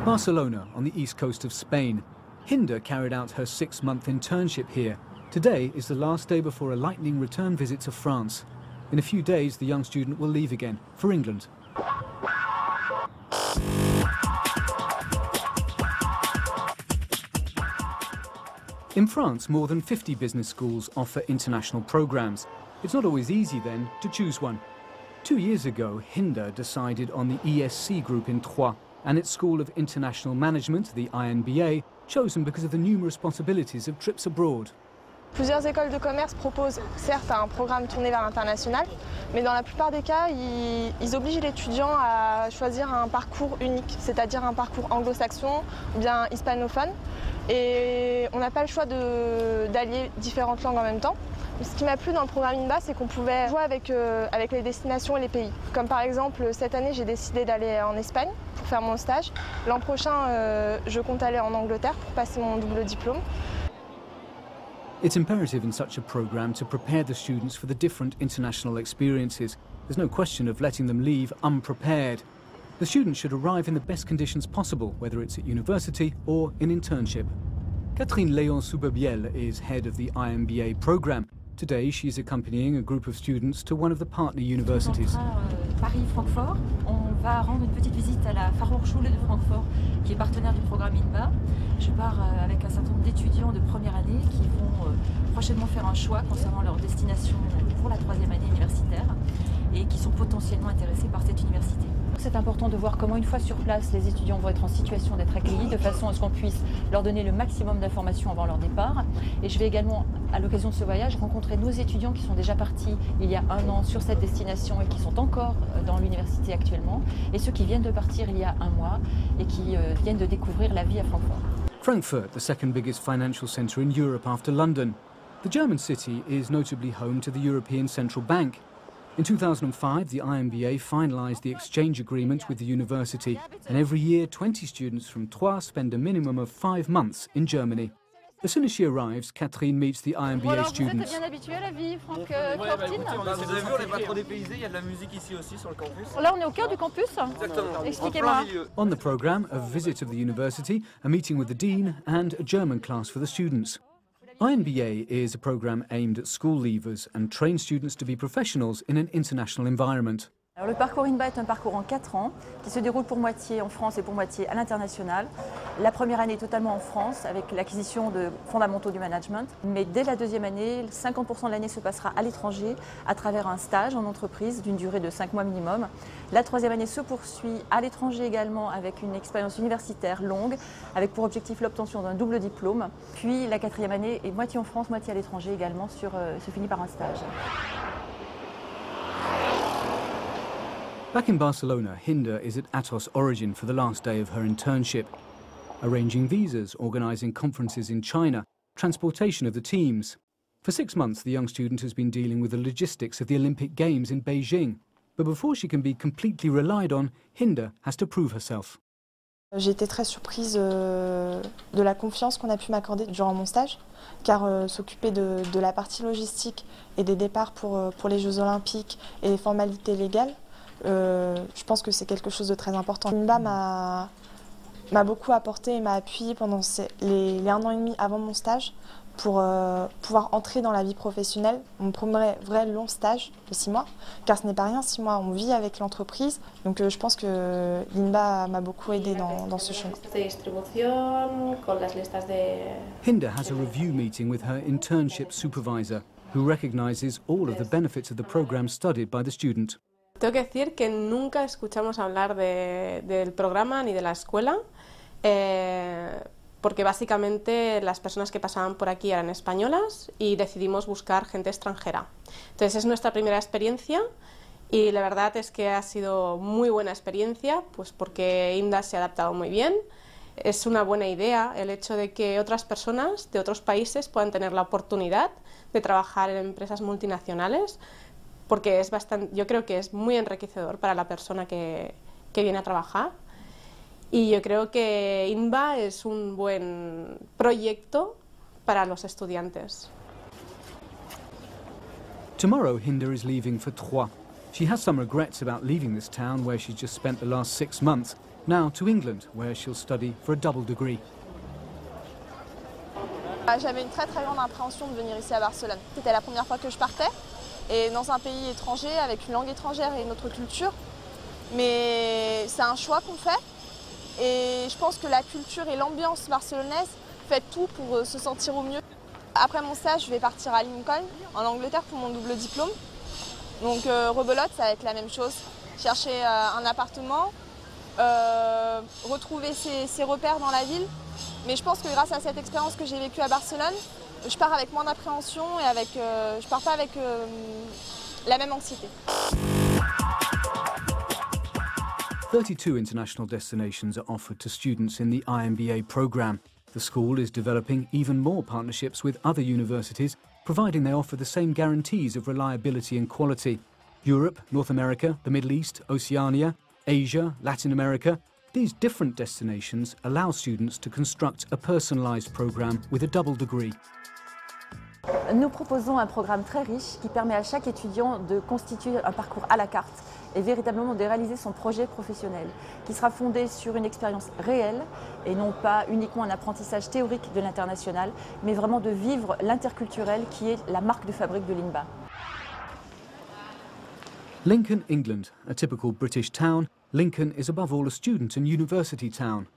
Barcelona, on the east coast of Spain. Hinda carried out her 6-month internship here. Today is the last day before a lightning return visit to France. In a few days, the young student will leave again for England. In France, more than 50 business schools offer international programs. It's not always easy, then, to choose one. 2 years ago, Hinda decided on the ESC group in Troyes and its School of International Management, the INBA, chosen because of the numerous possibilities of trips abroad. Plusieurs écoles de commerce proposent certes un programme tourné vers l'international, mais dans la plupart des cas, ils obligent l'étudiant à choisir un parcours unique, c'est-à-dire un parcours anglo-saxon ou bien hispanophone. Et on n'a pas le choix d'allier différentes langues en même temps. Ce qui m'a plu dans le programme INBA, c'est qu'on pouvait jouer avec les destinations et les pays. Comme par exemple, cette année, j'ai décidé d'aller en Espagne pour faire mon stage. L'an prochain, je compte aller en Angleterre pour passer mon double diplôme. It's imperative in such a programme to prepare the students for the different international experiences. There's no question of letting them leave unprepared. The students should arrive in the best conditions possible, whether it's at university or in internship. Catherine Léon-Soubabiel is head of the IMBA programme. Today she's accompanying a group of students to one of the partner universities. Paris-Francfort. On va rendre une petite visite à la Fachhochschule de Francfort, qui est partenaire du programme INBA. Je pars avec un certain nombre d'étudiants de première année qui vont prochainement faire un choix concernant leur destination pour la 3e année universitaire et qui sont potentiellement intéressés par cette université. C'est important de voir comment, une fois sur place, les étudiants vont être en situation d'être accueillis, de façon à ce qu'on puisse leur donner le maximum d'informations avant leur départ. Et je vais également, à l'occasion de ce voyage, rencontrer nos étudiants qui sont déjà partis il y a 1 an sur cette destination et qui sont encore dans l'université actuellement, et ceux qui viennent de partir il y a 1 mois et qui viennent de découvrir la vie à Francfort. Frankfurt, the second biggest financial centre in Europe after London. The German city is notably home to the European Central Bank. In 2005, the IMBA finalised the exchange agreement with the university, and every year 20 students from Troyes spend a minimum of 5 months in Germany. As soon as she arrives, Catherine meets the IMBA students. Vous êtes bien habitué à la vie, Franck Cortin? Vous avez vu, on n'est pas trop dépaysé, il y a de la musique ici aussi sur le campus. Là, on est au cœur du campus. Exactement. Expliquez-moi. On the programme, a visit of the university, a meeting with the dean, and a German class for the students. INBA is a programme aimed at school leavers and trains students to be professionals in an international environment. Alors, le parcours INBA est un parcours en 4 ans qui se déroule pour moitié en France et pour moitié à l'international. La première année est totalement en France avec l'acquisition de fondamentaux du management. Mais dès la 2e année, 50% de l'année se passera à l'étranger à travers un stage en entreprise d'une durée de 5 mois minimum. La 3e année se poursuit à l'étranger également avec une expérience universitaire longue avec pour objectif l'obtention d'un double diplôme. Puis la 4e année est moitié en France, moitié à l'étranger également, se finit par un stage. Back in Barcelona, Hinda is at Atos Origin for the last day of her internship, arranging visas, organising conferences in China, transportation of the teams. For 6 months, the young student has been dealing with the logistics of the Olympic Games in Beijing. But before she can be completely relied on, Hinda has to prove herself. J'ai été très surprise de la confiance qu'on a pu m'accorder durant mon stage, car s'occuper de la partie logistique et des départs pour les Jeux Olympiques et les formalités légales, je pense que c'est quelque chose de très important. INBA m'a beaucoup apporté et m'a appuyé pendant les 1 an et demi avant mon stage pour pouvoir entrer dans la vie professionnelle. Mon premier vrai long stage de 6 mois, car ce n'est pas rien, 6 mois, on vit avec l'entreprise. Donc je pense que l'INBA m'a beaucoup aidé dans ce chemin. Hinda has a review meeting with her internship supervisor, who recognises all of the benefits of the programme studied by the student. Tengo que decir que nunca escuchamos hablar del programa ni de la escuela, porque básicamente las personas que pasaban por aquí eran españolas y decidimos buscar gente extranjera. Entonces es nuestra primera experiencia y la verdad es que ha sido muy buena experiencia, pues porque INDA se ha adaptado muy bien. Es una buena idea el hecho de que otras personas de otros países puedan tener la oportunidad de trabajar en empresas multinacionales, porque yo creo que es muy enriquecedor para la persona que viene a trabajar. Y yo creo que INBA es un buen proyecto para los estudiantes. Tomorrow, Hinda is leaving for Troyes. She has some regrets about leaving this town where she's just spent the last 6 months. Now to England, where she'll study for a double degree. J'avais une très grande appréhension de venir ici à Barcelone. C'était la première fois que je partais, et dans un pays étranger, avec une langue étrangère et une autre culture. Mais c'est un choix qu'on fait, et je pense que la culture et l'ambiance barcelonaise fait tout pour se sentir au mieux. Après mon stage, je vais partir à Lincoln, en Angleterre, pour mon double diplôme. Donc rebelote, ça va être la même chose. Chercher un appartement, retrouver ses repères dans la ville. Mais je pense que grâce à cette expérience que j'ai vécue à Barcelone, je pars avec moins d'appréhension et je pars pas avec la même anxiété. 32 international destinations are offered to students in the IMBA programme. The school is developing even more partnerships with other universities, providing they offer the same guarantees of reliability and quality. Europe, North America, the Middle East, Oceania, Asia, Latin America. These different destinations allow students to construct a personalised programme with a double degree. Nous proposons un programme très riche qui permet à chaque étudiant de constituer un parcours à la carte et véritablement de réaliser son projet professionnel, qui sera fondé sur une expérience réelle et non pas uniquement un apprentissage théorique de l'international, mais vraiment de vivre l'interculturel qui est la marque de fabrique de l'INBA. Lincoln, England, a typical British town, Lincoln is above all a student and university town.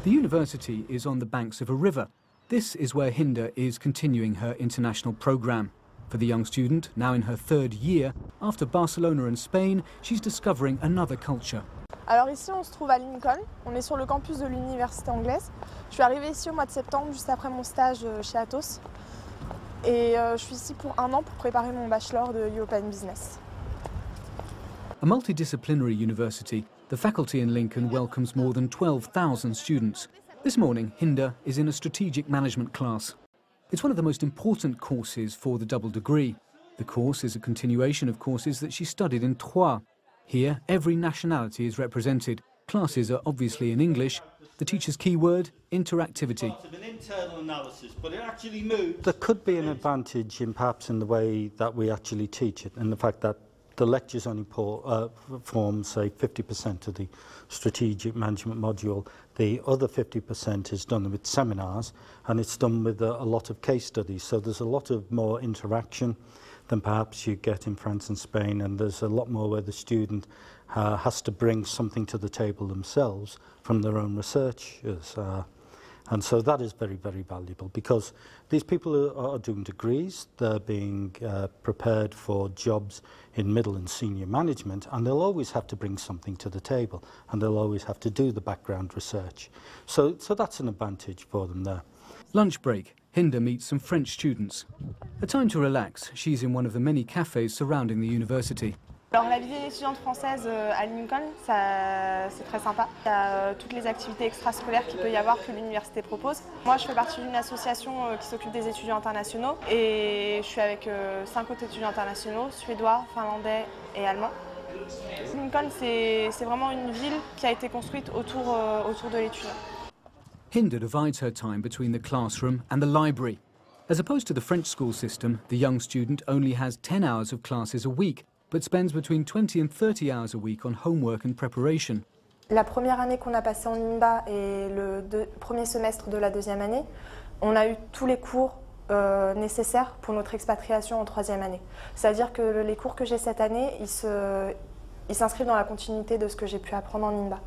The university is on the banks of a river. This is where Hinda is continuing her international programme. For the young student, now in her third year, after Barcelona and Spain, she's discovering another culture. Alors ici, on se trouve à Lincoln, on est sur le campus de l'université anglaise. Je suis arrivée ici au mois de septembre, juste après mon stage chez Atos. Et je suis ici pour 1 an pour préparer mon bachelor de European Business. A multidisciplinary university, the faculty in Lincoln welcomes more than 12,000 students. This morning, Hinda is in a strategic management class. It's one of the most important courses for the double degree. The course is a continuation of courses that she studied in Troyes. Here, every nationality is represented. Classes are obviously in English. The teacher's key word, interactivity. There could be an advantage perhaps in the way that we actually teach it, and the fact that the lectures only form, say, 50% of the strategic management module. The other 50% is done with seminars, and it's done with a lot of case studies. So there's a lot of more interaction than perhaps you get in France and Spain, and there's a lot more where the student has to bring something to the table themselves from their own researchers. And so that is very, very valuable, because these people are doing degrees, they're being prepared for jobs in middle and senior management, and they'll always have to bring something to the table, and they'll always have to do the background research. So that's an advantage for them there. Lunch break, Hinda meets some French students. A time to relax, she's in one of the many cafes surrounding the university. Alors la vie des étudiantes françaises à Lincoln, c'est très sympa. Il y a toutes les activités extrascolaires qu'il peut y avoir que l'université propose. Moi, je fais partie d'une association qui s'occupe des étudiants internationaux, et je suis avec 5 autres étudiants internationaux, suédois, finlandais et allemands. Lincoln, c'est vraiment une ville qui a été construite autour de l'étudiant. Hinda divides her time between the classroom and the library. As opposed to the French school system, the young student only has 10 hours of classes a week, but spends between 20 and 30 hours a week on homework and preparation. La première année qu'on a passée en INBA et le premier semestre de la deuxième année, on a eu tous les cours nécessaires pour notre expatriation en troisième année. C'est-à-dire que les cours que j'ai cette année, ils s'inscrivent dans la continuité de ce que j'ai pu apprendre en INBA.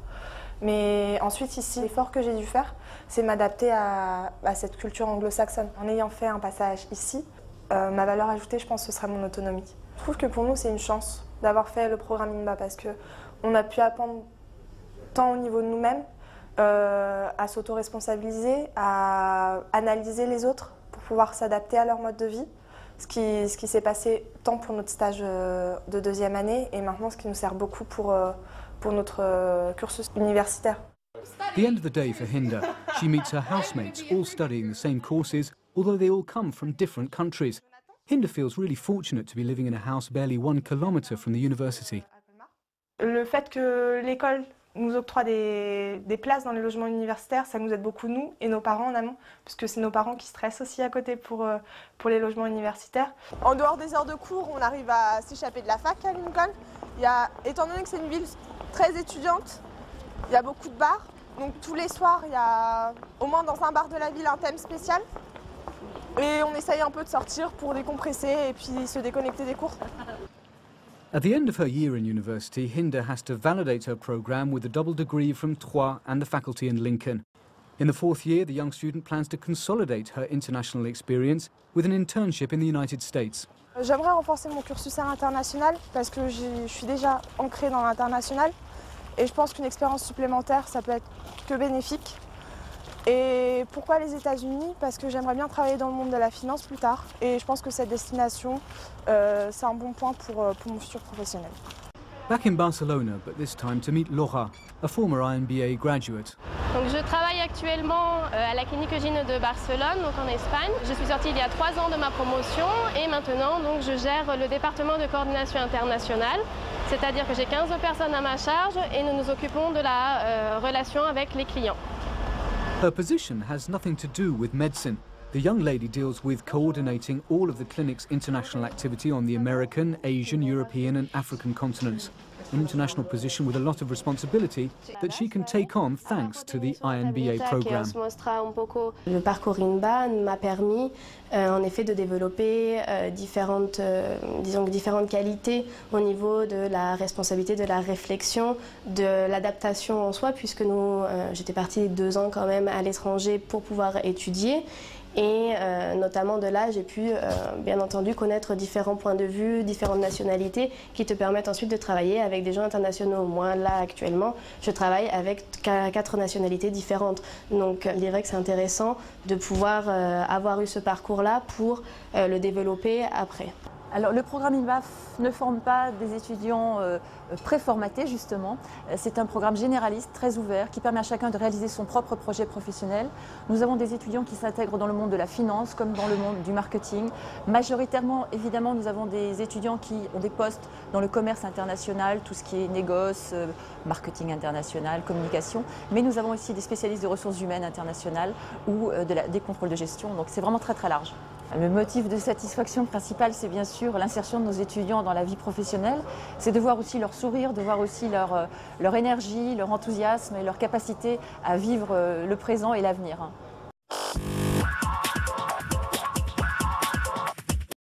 Mais ensuite ici, l'effort que j'ai dû faire, c'est m'adapter à cette culture anglo-saxonne. En ayant fait un passage ici, ma valeur ajoutée, je pense, ce sera mon autonomie. Je trouve que pour nous, c'est une chance d'avoir fait le programme INBA, parce qu'on a pu apprendre tant au niveau de nous-mêmes, à s'auto-responsabiliser, à analyser les autres pour pouvoir s'adapter à leur mode de vie. Ce qui s'est passé tant pour notre stage de deuxième année, et maintenant ce qui nous sert beaucoup pour notre cursus universitaire. The end of the day for Hinda, she meets her housemates, all studying the same courses, although they all come from different countries. Hinda feels really fortunate to be living in a house barely 1 kilometre from the university. Le fait que l'école nous octroie des places dans les logements universitaires, ça nous aide beaucoup, nous et nos parents en amont, puisque c'est nos parents qui stressent aussi à côté pour les logements universitaires. En dehors des heures de cours, on arrive à s'échapper de la fac à Lincoln. Étant donné que c'est une ville très étudiante. Il y a beaucoup de bars. Donc tous les soirs, il y a au moins dans un bar de la ville un thème spécial. Et on essaye un peu de sortir pour décompresser et puis se déconnecter des cours. At the end of her year in university, Hinda has to validate her programme with a double degree from Troyes and the faculty in Lincoln. In the fourth year, the young student plans to consolidate her international experience with an internship in the United States. J'aimerais renforcer mon cursus à l'international parce que je suis déjà ancrée dans l'international et je pense qu'une expérience supplémentaire, ça peut être que bénéfique. Et pourquoi les États-Unis? Parce que j'aimerais bien travailler dans le monde de la finance plus tard et je pense que cette destination, c'est un bon point pour mon futur professionnel. Back in Barcelona, but this time to meet Laura, a former INBA graduate. Donc je travaille actuellement à la clinique Eugène de Barcelone, donc en Espagne. Je suis sortie il y a 3 ans de ma promotion et maintenant donc, je gère le département de coordination internationale. C'est-à-dire que j'ai 15 personnes à ma charge et nous nous occupons de la relation avec les clients. Her position has nothing to do with medicine. The young lady deals with coordinating all of the clinic's international activity on the American, Asian, European and African continents. An international position with a lot of responsibility that she can take on thanks to the INBA program. Le parcours INBA m'a permis en effet de développer différentes qualités au niveau de la responsabilité, de la réflexion, de l'adaptation en soi, puisque j'étais partie 2 ans quand même à l'étranger pour pouvoir étudier. Et notamment de là, j'ai pu bien entendu connaître différents points de vue, différentes nationalités qui te permettent ensuite de travailler avec des gens internationaux. Moi, là, actuellement, je travaille avec 4 nationalités différentes. Donc, il est vrai que c'est intéressant de pouvoir avoir eu ce parcours-là pour le développer après. Alors, le programme INBA ne forme pas des étudiants préformatés, justement. C'est un programme généraliste, très ouvert, qui permet à chacun de réaliser son propre projet professionnel. Nous avons des étudiants qui s'intègrent dans le monde de la finance, comme dans le monde du marketing. Majoritairement, évidemment, nous avons des étudiants qui ont des postes dans le commerce international, tout ce qui est négoce, marketing international, communication. Mais nous avons aussi des spécialistes de ressources humaines internationales ou des contrôles de gestion. Donc, c'est vraiment très, très large. Le motif de satisfaction principal, c'est bien sûr l'insertion de nos étudiants dans la vie professionnelle. C'est de voir aussi leur sourire, de voir aussi leur énergie, leur enthousiasme et leur capacité à vivre le présent et l'avenir.